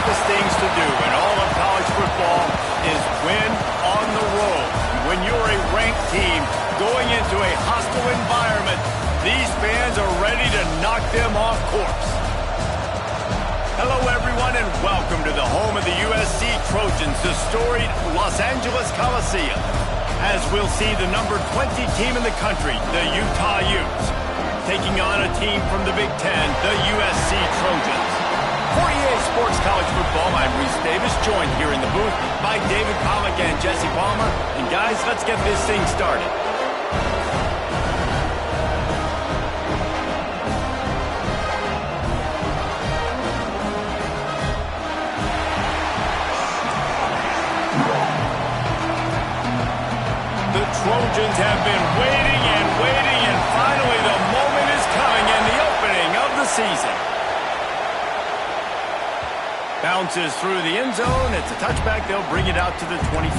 toughest things to do in all of college football is win on the road. When you're a ranked team going into a hostile environment, these fans are ready to knock them off course. Hello, everyone, and welcome to the home of the USC Trojans, the storied Los Angeles Coliseum. As we'll see the number 20 team in the country, the Utah Utes, taking on a team from the Big Ten, the USC Trojans. For EA Sports College Football, I'm Reese Davis, joined here in the booth by David Pollack and Jesse Palmer. And guys, let's get this thing started. The Trojans have been waiting, and finally the moment is coming and the opening of the season. Bounces through the end zone. It's a touchback. They'll bring it out to the 25.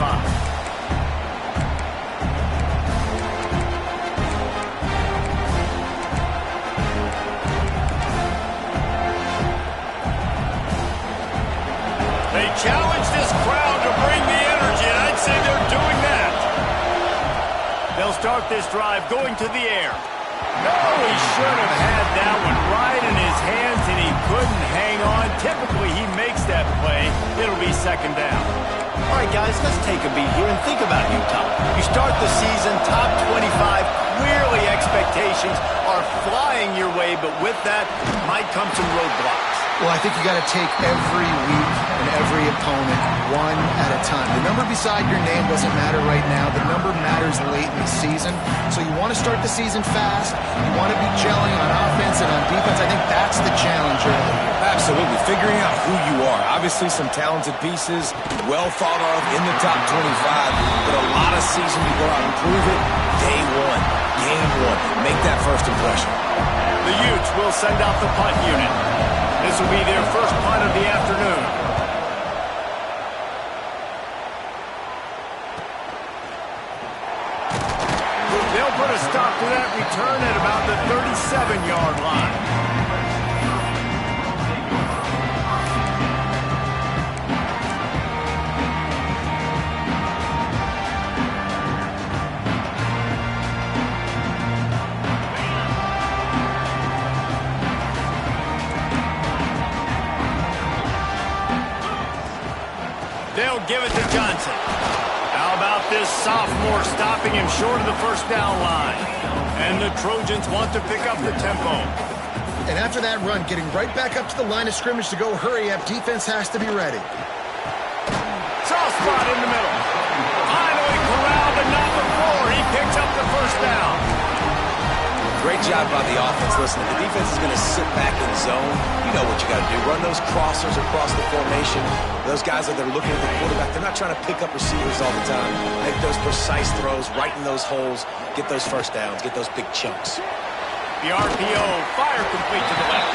They challenge this crowd to bring the energy, and I'd say they're doing that. They'll start this drive going to the air. No, he should have had that one right in his hands, and he couldn't hang on. Typically, he makes that play. It'll be second down. All right, guys, let's take a beat here and think about Utah. You start the season top 25. Clearly, expectations are flying your way, but with that might come some roadblocks. Well, I think you got to take every week and every opponent one at a time. The number beside your name doesn't matter right now. The number matters late in the season. So you want to start the season fast. You want to be gelling on offense and on defense. I think that's the challenge early. Absolutely. Figuring out who you are. Obviously, some talented pieces, well thought of in the top 25. But a lot of season to go out and prove it. Day one, game one. Make that first impression. The Utes will send out the punt unit. This will be their first punt of the afternoon. They'll put a stop to that return at about the 37-yard line. They'll give it to Johnson. How about this sophomore stopping him short of the first down line? And the Trojans want to pick up the tempo. And after that run, getting right back up to the line of scrimmage to go hurry up, defense has to be ready. Soft spot in the middle. Finally corralled, but not before. He picks up the first down. Great job by the offense. Listen, if the defense is going to sit back in zone, you know what you got to do. Run those crossers across the formation. Those guys that are looking at the quarterback, they're not trying to pick up receivers all the time. Make those precise throws, right in those holes, get those first downs, get those big chunks. The RPO, fire complete to the left.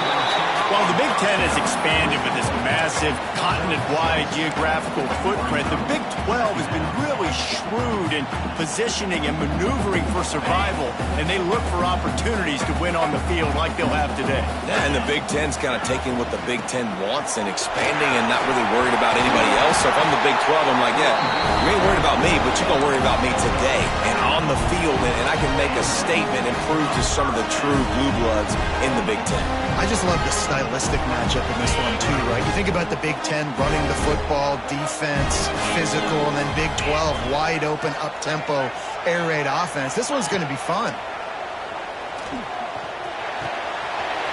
While the Big Ten has expanded with this massive continent-wide geographical footprint, the Big 12 has been really shrewd in positioning and maneuvering for survival, and they look for opportunities to win on the field like they'll have today. Yeah, and the Big Ten's kind of taking what the Big Ten wants and expanding and not really worried about anybody else. So if I'm the Big 12, I'm like, yeah, you ain't worried about me, but you're going to worry about me today and on the field, and I can make a statement and prove to some of the true blue bloods in the Big Ten. I just love the stylistic matchup in this one too, right? You think about the Big Ten running the football, defense, physical, and then Big 12 wide open, up-tempo, air raid offense. This one's going to be fun.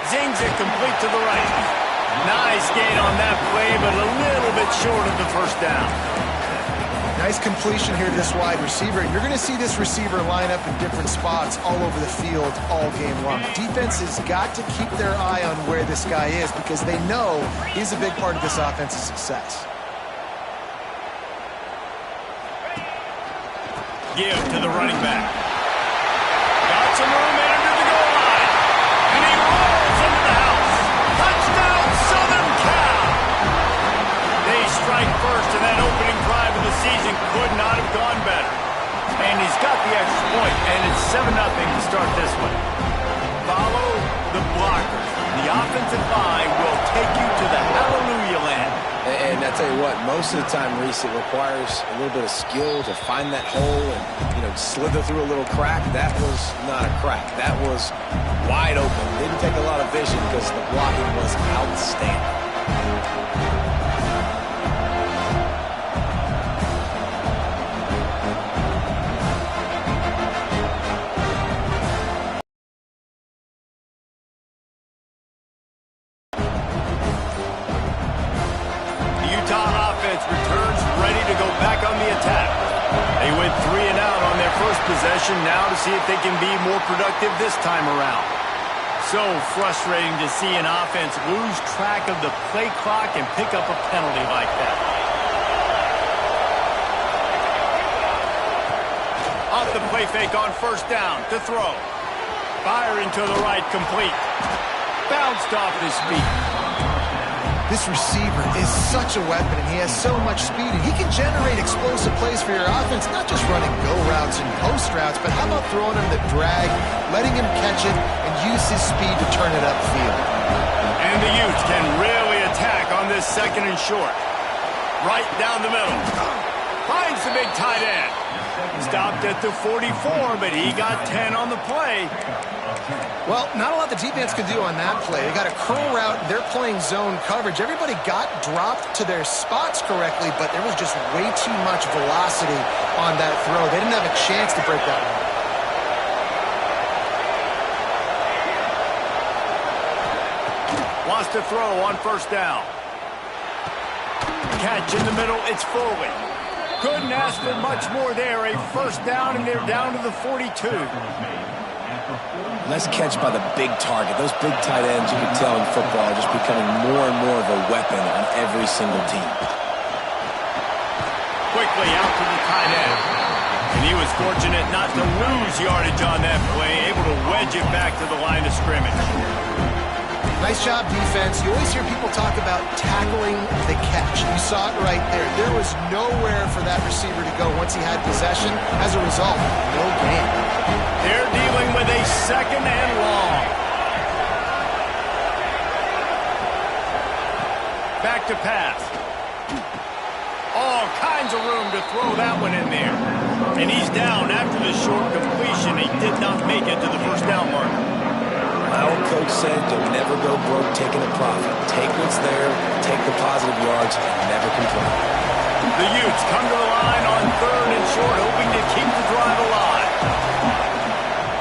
Zings it complete to the right. Nice gain on that play, but a little bit short of the first down. Nice completion here to this wide receiver. You're going to see this receiver line up in different spots all over the field all game long. Defense has got to keep their eye on where this guy is because they know he's a big part of this offense's success. Give to the running back. Got some room in under the goal line. And he rolls into the house. Touchdown, Southern Cal. They strike first, and that opening drive of the season could not have gone better. And he's got the extra point, and it's 7-0 to start this one. Follow the blockers. The offensive line will take you to the hallelujah land. tell you what, most of the time, Reese, it requires a little bit of skill to find that hole and, slither through a little crack. That was not a crack. That was wide open. Didn't take a lot of vision because the blocking was outstanding. Returns ready to go back on the attack. They went 3 and out on their first possession now to see if they can be more productive this time around. So frustrating to see an offense lose track of the play clock and pick up a penalty like that. Off the play fake on first down to throw. Firing to the right, complete. Bounced off his feet. This receiver is such a weapon, and he has so much speed, and he can generate explosive plays for your offense, not just running go routes and post routes, but how about throwing him the drag, letting him catch it, and use his speed to turn it upfield. And the Utes can really attack on this second and short. Right down the middle. Finds the big tight end. Stopped at the 44, but he got 10 on the play. Well, not a lot the defense could do on that play. They got a curl route. They're playing zone coverage. Everybody got dropped to their spots correctly, but there was just way too much velocity on that throw. They didn't have a chance to break that one. Wants to throw on first down. Catch in the middle. It's Foley. Couldn't ask for much more there. A first down, and they're down to the 42. Nice catch by the big target. Those big tight ends, you can tell in football, are just becoming more and more of a weapon on every single team. Quickly out to the tight end. And he was fortunate not to lose yardage on that play, able to wedge it back to the line of scrimmage. Nice job, defense. You always hear people talk about tackling the catch. You saw it right there. There was nowhere for that receiver to go once he had possession. As a result, no gain. They're dealing with a second and long. Back to pass. All kinds of room to throw that one in there. And he's down after the short completion. He did not make it to the first down marker. My old coach said, don't never go broke taking a profit. Take what's there, take the positive yards, and never complain. The Utes come to the line on third and short, hoping to keep the drive alive.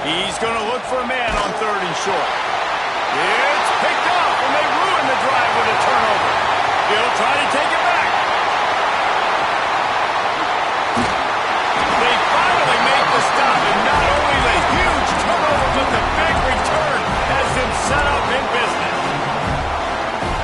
He's going to look for a man on third and short. It's picked up, and they ruin the drive with a turnover. He'll try to take it back. They finally make the stop, and not only the huge turnover, but the big return has them set up in business.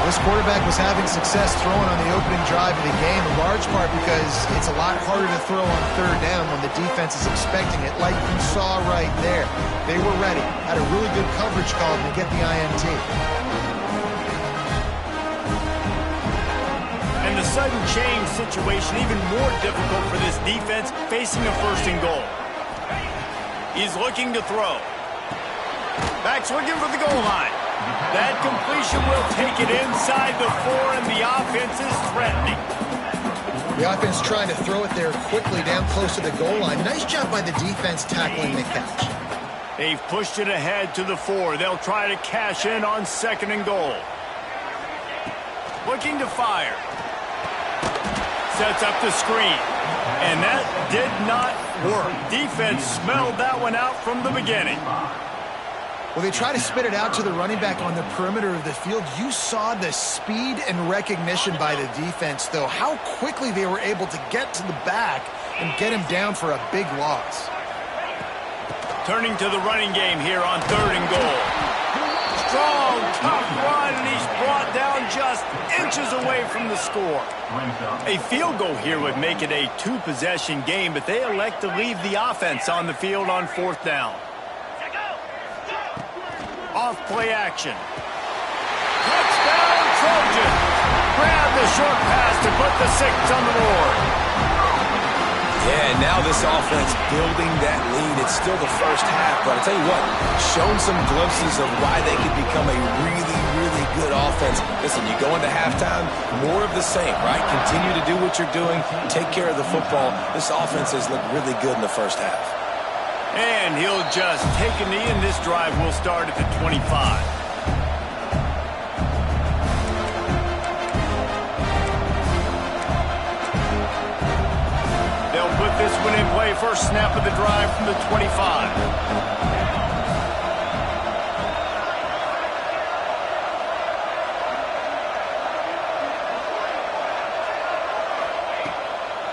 This quarterback was having success throwing on the opening drive of the game, in large part because it's a lot harder to throw on third down when the defense is expecting it, like you saw right there. They were ready, had a really good coverage call to get the INT. And the sudden change situation even more difficult for this defense facing a first and goal. He's looking to throw. Back's looking for the goal line. That completion will take it inside the 4, and the offense is threatening. The offense trying to throw it there quickly down close to the goal line. Nice job by the defense tackling the catch. They've pushed it ahead to the 4. They'll try to cash in on second and goal. Looking to fire. Sets up the screen. And that did not work. Defense smelled that one out from the beginning. Well, they try to spit it out to the running back on the perimeter of the field. You saw the speed and recognition by the defense, though. How quickly they were able to get to the back and get him down for a big loss. Turning to the running game here on third and goal. Strong, tough run, and he's brought down just inches away from the score. A field goal here would make it a 2-possession game, but they elect to leave the offense on the field on fourth down. Off play action. Touchdown, Trojans. Grab the short pass to put the 6 on the board. Yeah, now this offense building that lead. It's still the first half, but I'll tell you what, shown some glimpses of why they could become a really, really good offense. offense, listen, you go into halftime, more of the same, right? Continue to do what you're doing, take care of the football. This offense has looked really good in the first half. And he'll just take a knee, and this drive will start at the 25. They'll put this one in play. First snap of the drive from the 25.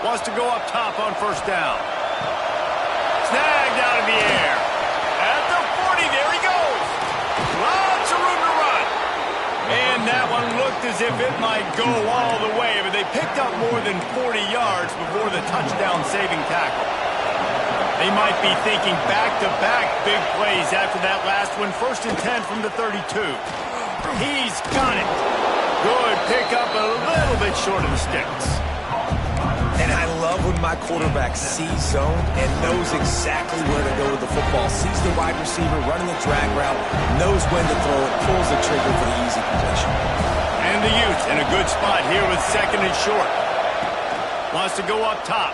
Wants to go up top on first down. Snagged out of the air. At the 40, there he goes. Lots of room to run. And that one looked as if it might go all the way, but they picked up more than 40 yards before the touchdown-saving tackle. They might be thinking back-to-back big plays after that last one. 1st and 10 from the 32. He's got it. Good pickup, a little bit short of the sticks. And I love when my quarterback sees zone and knows exactly where to go with the football. Sees the wide receiver running the drag route, knows when to throw it, pulls the trigger for the easy completion. And the Utes in a good spot here with 2nd and short. Wants to go up top.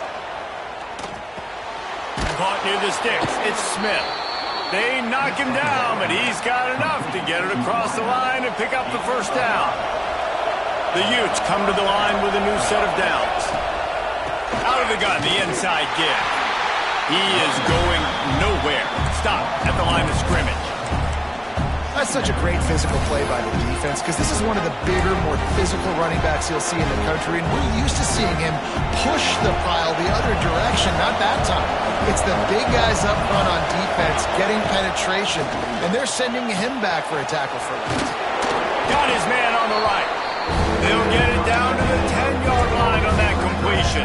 Caught near the sticks. It's Smith. They knock him down, but he's got enough to get it across the line and pick up the first down. The Utes come to the line with a new set of downs. Out of the gun, the inside give. He is going nowhere. Stop at the line of scrimmage. That's such a great physical play by the defense because this is one of the bigger, more physical running backs you'll see in the country, and we're used to seeing him push the pile the other direction. Not that time. It's the big guys up front on defense getting penetration, and they're sending him back for a tackle for loss. Got his man on the right. They'll get it down to the 10-yard line on that completion.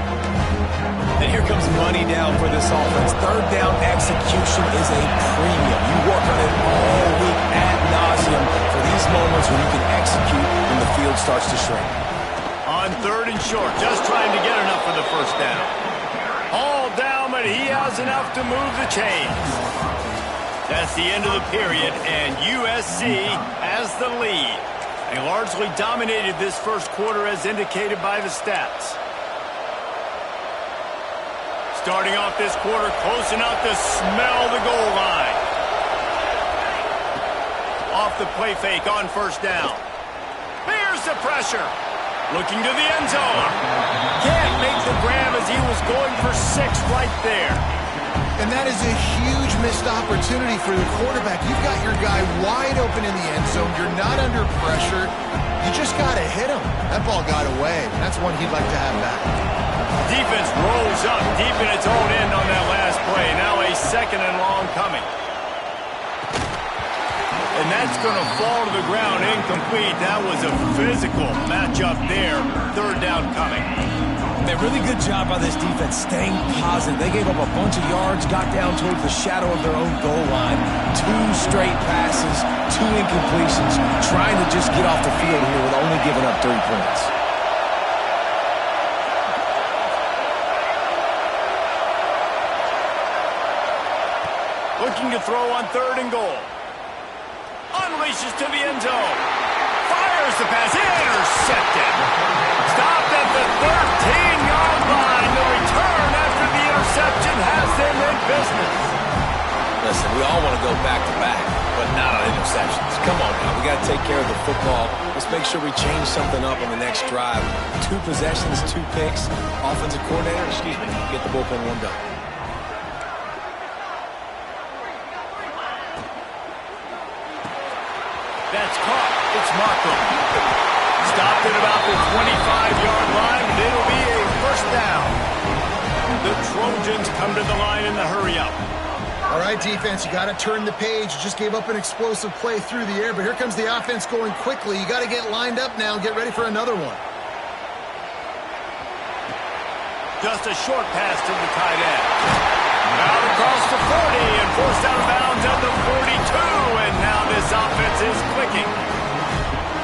And here comes money down for this offense. 3rd down execution is a premium. You work on it all week ad nauseum for these moments when you can execute when the field starts to shrink. On 3rd and short, just trying to get enough for the first down. All down, but he has enough to move the chains. That's the end of the period, and USC has the lead. They largely dominated this first quarter as indicated by the stats. Starting off this quarter, close enough to smell the goal line. Off the play fake on first down. Here's the pressure. Looking to the end zone. Can't make the grab as he was going for 6 right there. And that is a huge missed opportunity for the quarterback. You've got your guy wide open in the end zone. You're not under pressure. You just got to hit him. That ball got away. That's one he'd like to have back. Defense rolls up deep in its own end on that last play. Now a 2nd and long coming. And that's going to fall to the ground incomplete. That was a physical matchup there. 3rd down coming. A really good job by this defense staying positive. They gave up a bunch of yards, got down towards the shadow of their own goal line. 2 straight passes, 2 incompletions, trying to just get off the field here with only giving up 3 points. Looking to throw on 3rd and goal. Unleashes to the end zone. Fires the pass. Intercepted. Stopped at the 13-yard line. The return after the interception has them in business. Listen, we all want to go back-to-back, but not on interceptions. Come on now. We got to take care of the football. Let's make sure we change something up on the next drive. 2 possessions, 2 picks. Offensive coordinator, get the bullpen warmed up. That's caught. It's Markham. Stopped at about the 25-yard line, but it'll be a first down. The Trojans come to the line in the hurry-up. All right, defense, you got to turn the page. You just gave up an explosive play through the air, but here comes the offense going quickly. You got to get lined up now and get ready for another one. Just a short pass to the tight end. Out across the 40 and forced out of bounds at the 42, and now this offense is clicking.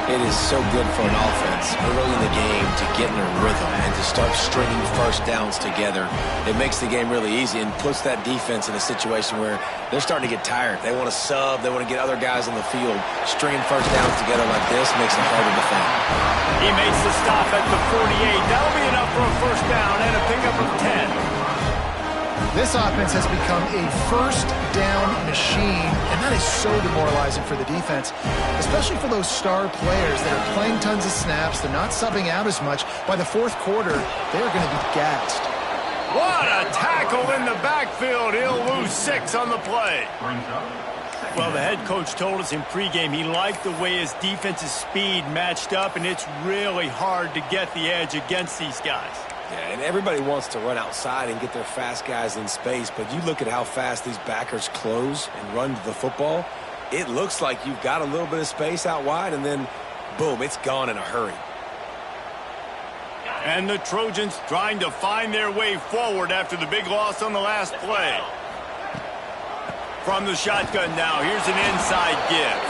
It is so good for an offense early in the game to get in a rhythm and to start stringing first downs together. It makes the game really easy and puts that defense in a situation where they're starting to get tired. They want to sub. They want to get other guys on the field. Stringing first downs together like this makes it hard to defend. He makes the stop at the 48. That'll be enough for a first down and a pickup of 10. This offense has become a first down machine, and that is so demoralizing for the defense, especially for those star players that are playing tons of snaps. They're not subbing out as much. By the fourth quarter, they're going to be gassed. What a tackle in the backfield. He'll lose 6 on the play. Well, the head coach told us in pregame he liked the way his defense's speed matched up, and it's really hard to get the edge against these guys. Yeah, and everybody wants to run outside and get their fast guys in space, but you look at how fast these backers close and run to the football, it looks like you've got a little bit of space out wide, and then, boom, it's gone in a hurry. And the Trojans trying to find their way forward after the big loss on the last play. From the shotgun now, here's an inside give.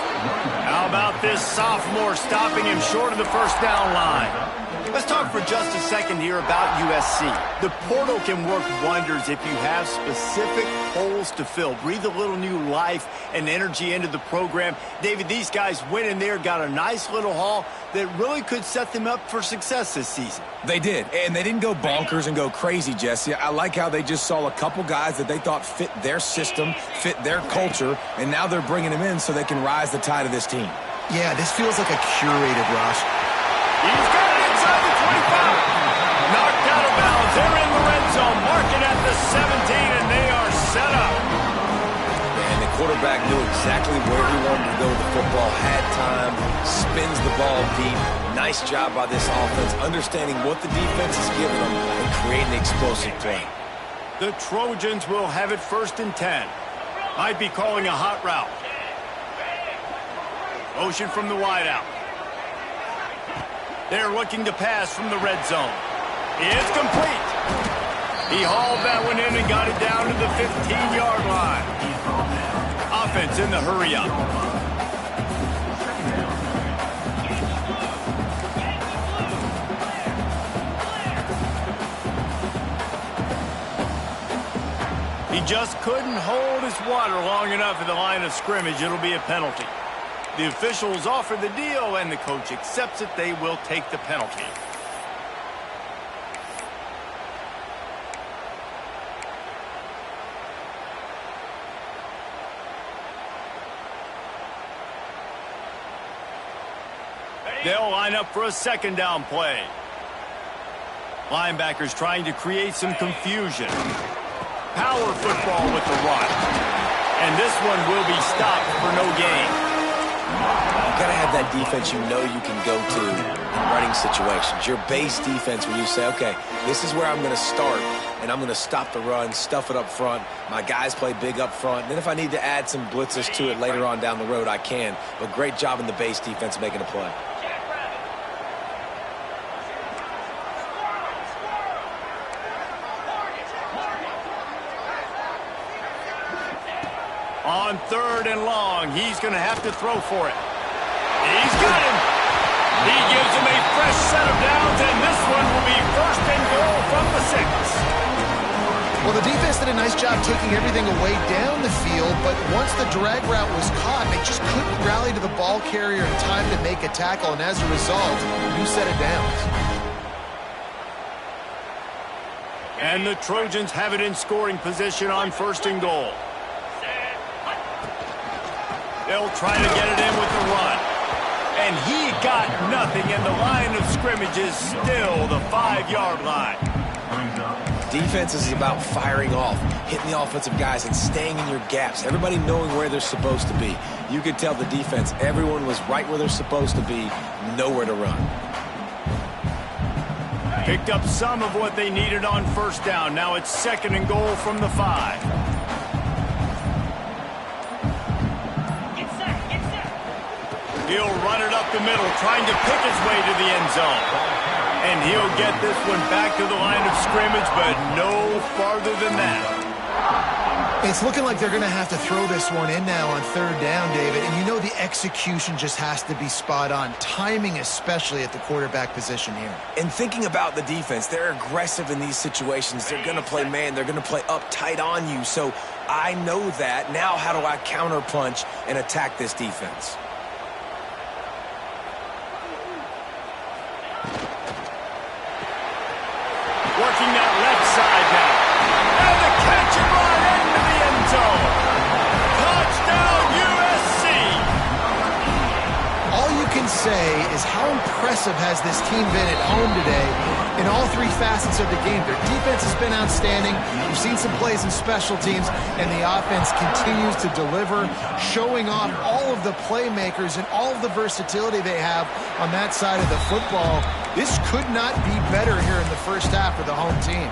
How about this sophomore stopping him short of the first down line? Let's talk for just a second here about USC. The portal can work wonders if you have specific holes to fill. Breathe a little new life and energy into the program. David, these guys went in there, got a nice little haul that really could set them up for success this season. They did, and they didn't go bonkers and go crazy, Jesse. I like how they just saw a couple guys that they thought fit their system, fit their culture, and now they're bringing them in so they can rise the tide of this team. Yeah, this feels like a curated rush. He's got it inside the 25. Knocked out of bounds. They're in the red zone. Marking at the 17, and they are set up. And the quarterback knew exactly where he wanted to go with the football, had time, spins the ball deep. Nice job by this offense, understanding what the defense is giving them and creating an explosive play. The Trojans will have it 1st and 10. Might be calling a hot route. Motion from the wideout. They're looking to pass from the red zone. It's complete. He hauled that one in and got it down to the 15-yard line. Offense in the hurry-up. He just couldn't hold his water long enough at the line of scrimmage. It'll be a penalty. The officials offer the deal, and the coach accepts it. They will take the penalty. They'll line up for a 2nd down play. Linebackers trying to create some confusion. Power football with the run. And this one will be stopped for no gain. You've got to have that defense you know you can go to in running situations. Your base defense where you say, okay, this is where I'm going to start, and I'm going to stop the run, stuff it up front. My guys play big up front. Then if I need to add some blitzes to it later on down the road, I can. But great job in the base defense making a play. On 3rd and long, he's going to have to throw for it. He's got him. He gives him a fresh set of downs, and this one will be 1st and goal from the 6. Well, the defense did a nice job taking everything away down the field, but once the drag route was caught, they just couldn't rally to the ball carrier in time to make a tackle, and as a result, new set of downs. And the Trojans have it in scoring position on 1st and goal. They'll try to get it in with the run. And he got nothing, and the line of scrimmage is still the 5-yard line. Defense is about firing off, hitting the offensive guys, and staying in your gaps. Everybody knowing where they're supposed to be. You could tell the defense, everyone was right where they're supposed to be, nowhere to run. Picked up some of what they needed on 1st down. Now it's 2nd and goal from the 5. He'll run it up the middle, trying to pick his way to the end zone. And he'll get this one back to the line of scrimmage, but no farther than that. It's looking like they're going to have to throw this one in now on third down, David. And you know the execution just has to be spot on. Timing especially at the quarterback position here. And thinking about the defense, they're aggressive in these situations. They're going to play man. They're going to play up tight on you. So I know that. Now how do I counterpunch and attack this defense? Working that left side now. And the catch and run into the end zone. Touchdown, USC! All you can say is how impressive has this team been at home today in all three facets of the game. Their defense has been outstanding. We've seen some plays in special teams, and the offense continues to deliver, showing off all of the playmakers and all of the versatility they have on that side of the football. This could not be better here in the first half for the home team.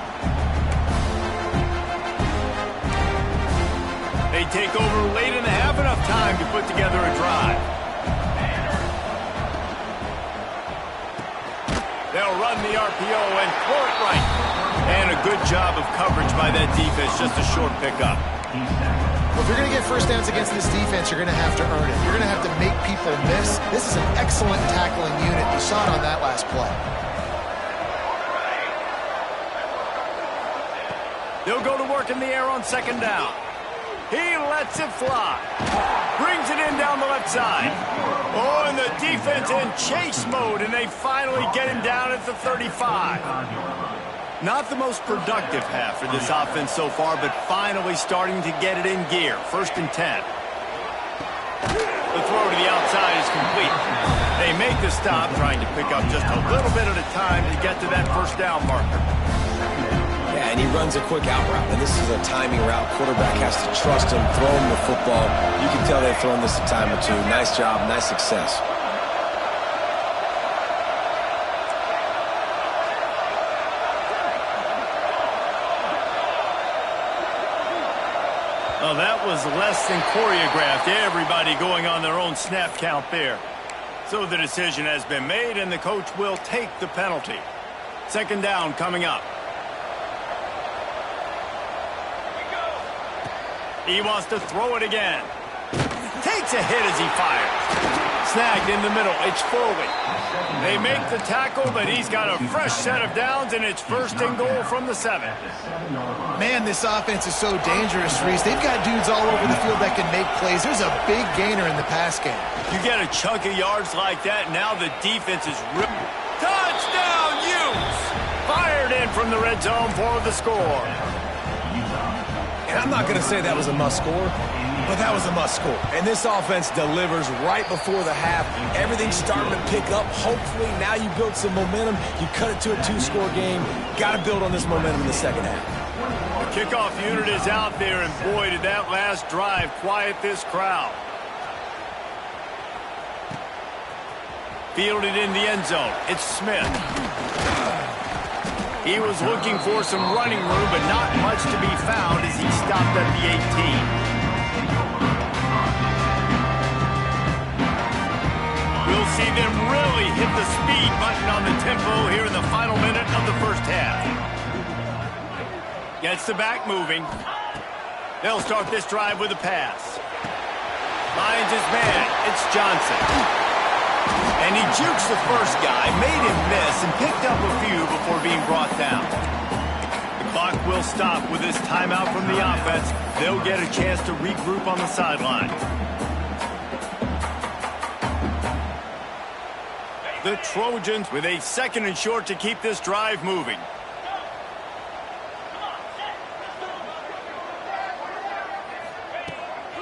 They take over late in the half, enough time to put together a drive. They'll run the RPO and throw it right. And a good job of coverage by that defense, just a short pickup. Well, if you're going to get first downs against this defense, you're going to have to earn it. You're going to have to make people miss. This is an excellent tackling unit. You saw it on that last play. They'll go to work in the air on second down. He lets it fly. Brings it in down the left side. Oh, and the defense in chase mode, and they finally get him down at the 35. Not the most productive half for this offense so far, but finally starting to get it in gear. 1st and 10. The throw to the outside is complete. They make the stop, trying to pick up just a little bit at a time to get to that first down marker. Yeah, and he runs a quick out route, and this is a timing route. Quarterback has to trust him, throw him the football. You can tell they've thrown this a time or two. Nice job, nice success. Well, that was less than choreographed. Everybody going on their own snap count there. So the decision has been made, and the coach will take the penalty. Second down coming up. He wants to throw it again. Takes a hit as he fires. Snagged in the middle. It's Foley. They make the tackle, but he's got a fresh set of downs, and it's 1st and goal from the 7. Man, this offense is so dangerous, Reese. They've got dudes all over the field that can make plays. There's a big gainer in the pass game. You get a chunk of yards like that, now the defense is ripped. Touchdown, Utes! Fired in from the red zone for the score. And I'm not going to say that was a must score, but that was a must score. And this offense delivers right before the half. Everything's starting to pick up. Hopefully now you build some momentum. You cut it to a 2-score game. Got to build on this momentum in the second half. The kickoff unit is out there, and boy, did that last drive quiet this crowd. Fielded in the end zone. It's Smith. He was looking for some running room, but not much to be found as he stopped at the 18. We'll see them really hit the speed button on the tempo here in the final minute of the first half. Gets the back moving. They'll start this drive with a pass. Finds his man. It's Johnson. And he jukes the first guy, made him miss, and picked up a few before being brought down. The clock will stop with this timeout from the offense. They'll get a chance to regroup on the sideline. The Trojans with a 2nd and short to keep this drive moving.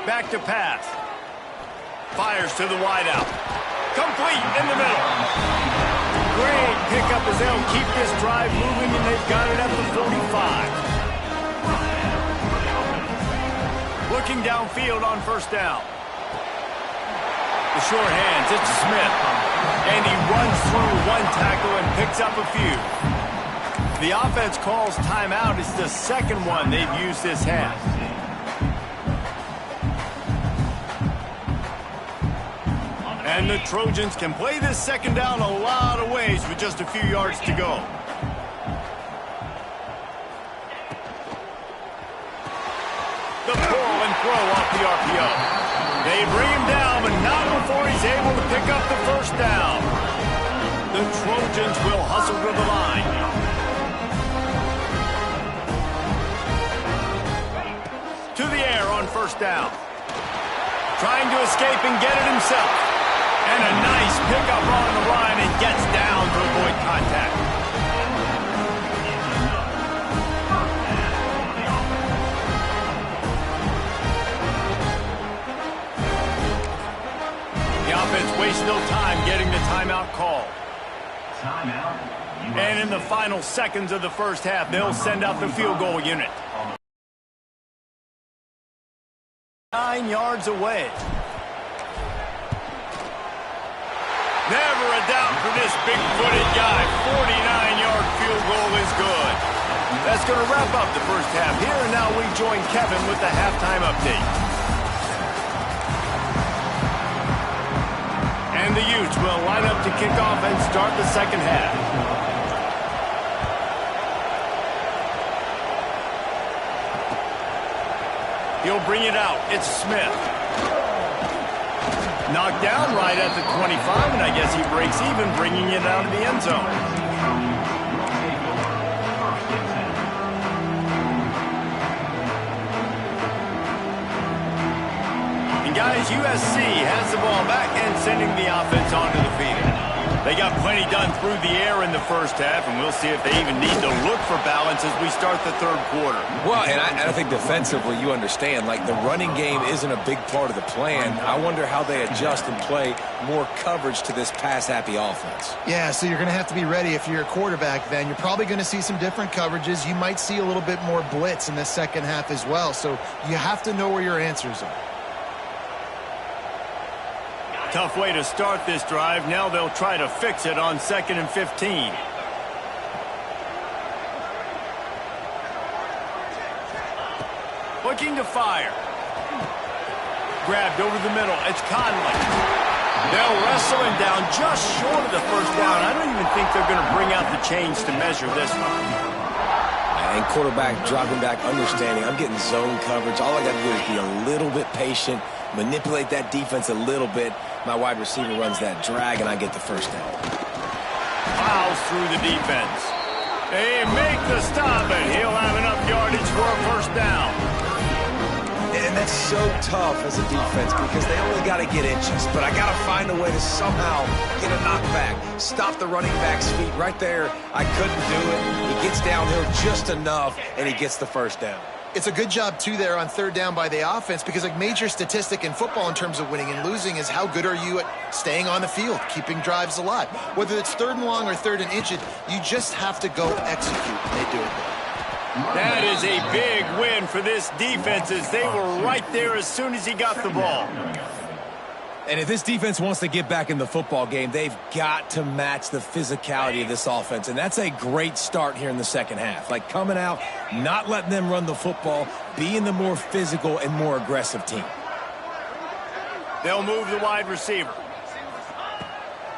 Back to pass. Fires to the wideout. Complete in the middle. Great pickup as they'll keep this drive moving, and they've got it at the 45. Looking downfield on first down. The short hands, it's Smith. And he runs through one tackle and picks up a few. The offense calls timeout. It's the second one they've used this half. And the Trojans can play this second down a lot of ways with just a few yards to go. The throw off the RPO. They bring him down, but not before he's able to pick up the first down. The Trojans will hustle to the line. To the air on first down. Trying to escape and get it himself. And a nice pickup on the line and gets down to avoid contact. The offense wastes no time getting the timeout call. And in the final seconds of the first half, they'll send out the field goal unit. 9 yards away. Never a doubt for this big-footed guy. 49-yard field goal is good. That's going to wrap up the first half here, and now we join Kevin with the halftime update. And the Utes will line up to kick off and start the second half. He'll bring it out. It's Smith. Knocked down right at the 25, and I guess he breaks even, bringing it out of the end zone. And guys, USC has the ball back and sending the offense onto the field. They got plenty done through the air in the first half, and we'll see if they even need to look for balance as we start the third quarter. Well, and I think defensively, you understand, like the running game isn't a big part of the plan. I wonder how they adjust and play more coverage to this pass-happy offense. Yeah, so you're going to have to be ready if you're a quarterback then. You're probably going to see some different coverages. You might see a little bit more blitz in the second half as well, so you have to know where your answers are. Tough way to start this drive. Now they'll try to fix it on 2nd and 15. Looking to fire. Grabbed over the middle. It's Conley. They'll wrestle him down just short of the first down. I don't even think they're going to bring out the chains to measure this one. And quarterback dropping back, understanding I'm getting zone coverage. All I got to do is be a little bit patient, manipulate that defense a little bit. My wide receiver runs that drag, and I get the first down. Fouls through the defense. They make the stop, and he'll have enough yardage for a first down. And that's so tough as a defense because they only got to get inches. But I got to find a way to somehow get a knockback, stop the running back's feet right there. I couldn't do it. He gets downhill just enough, and he gets the first down. It's a good job, too, there on third down by the offense because a major statistic in football in terms of winning and losing is how good are you at staying on the field, keeping drives alive. Whether it's 3rd and long or 3rd and inches, you just have to go execute, and they do it. That is a big win for this defense as they were right there as soon as he got the ball. And if this defense wants to get back in the football game, they've got to match the physicality of this offense. And that's a great start here in the second half. Like coming out, not letting them run the football, being the more physical and more aggressive team. They'll move the wide receiver.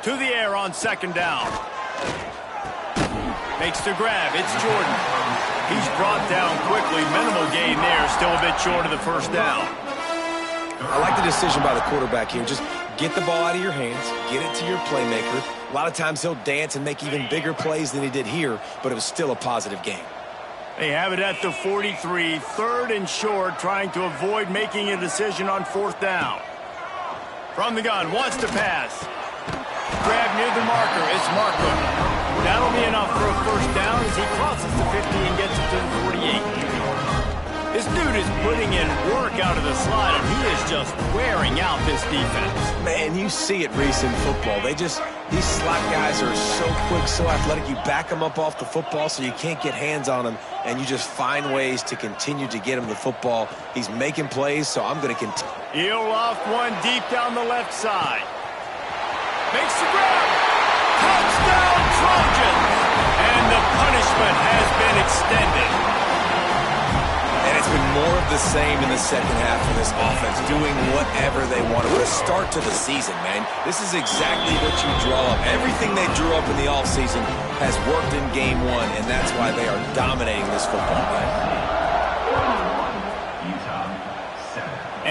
To the air on 2nd down. Makes the grab. It's Jordan. He's brought down quickly. Minimal gain there. Still a bit short of the first down. I like the decision by the quarterback here. Just get the ball out of your hands, get it to your playmaker. A lot of times he'll dance and make even bigger plays than he did here, but it was still a positive game. They have it at the 43, 3rd and short, trying to avoid making a decision on 4th down. From the gun, wants to pass. Grab near the marker, it's Marco. That'll be enough for a first down as he crosses the 50 and gets it to the 48. This dude is putting in work out of the slot, and he is just wearing out this defense. Man, you see it, Reese, in football. These slot guys are so quick, so athletic. You back them up off the football so you can't get hands on them, and you just find ways to continue to get him the football. He's making plays, so I'm going to continue. He'll loft one deep down the left side. Makes the grab. Touchdown, Trojans! And the punishment has been extended. And it's been more of the same in the second half for this offense, doing whatever they want. What a start to the season, man. This is exactly what you draw up. Everything they drew up in the offseason has worked in game 1, and that's why they are dominating this football game.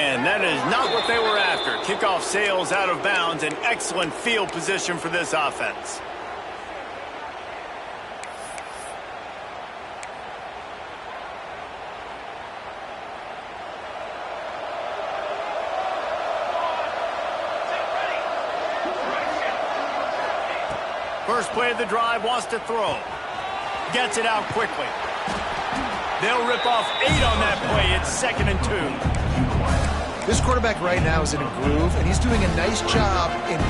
And that is not what they were after. Kickoff sails out of bounds, an excellent field position for this offense. First play of the drive, wants to throw. Gets it out quickly. They'll rip off 8 on that play. It's 2nd and 2. This quarterback right now is in a groove, and he's doing a nice job in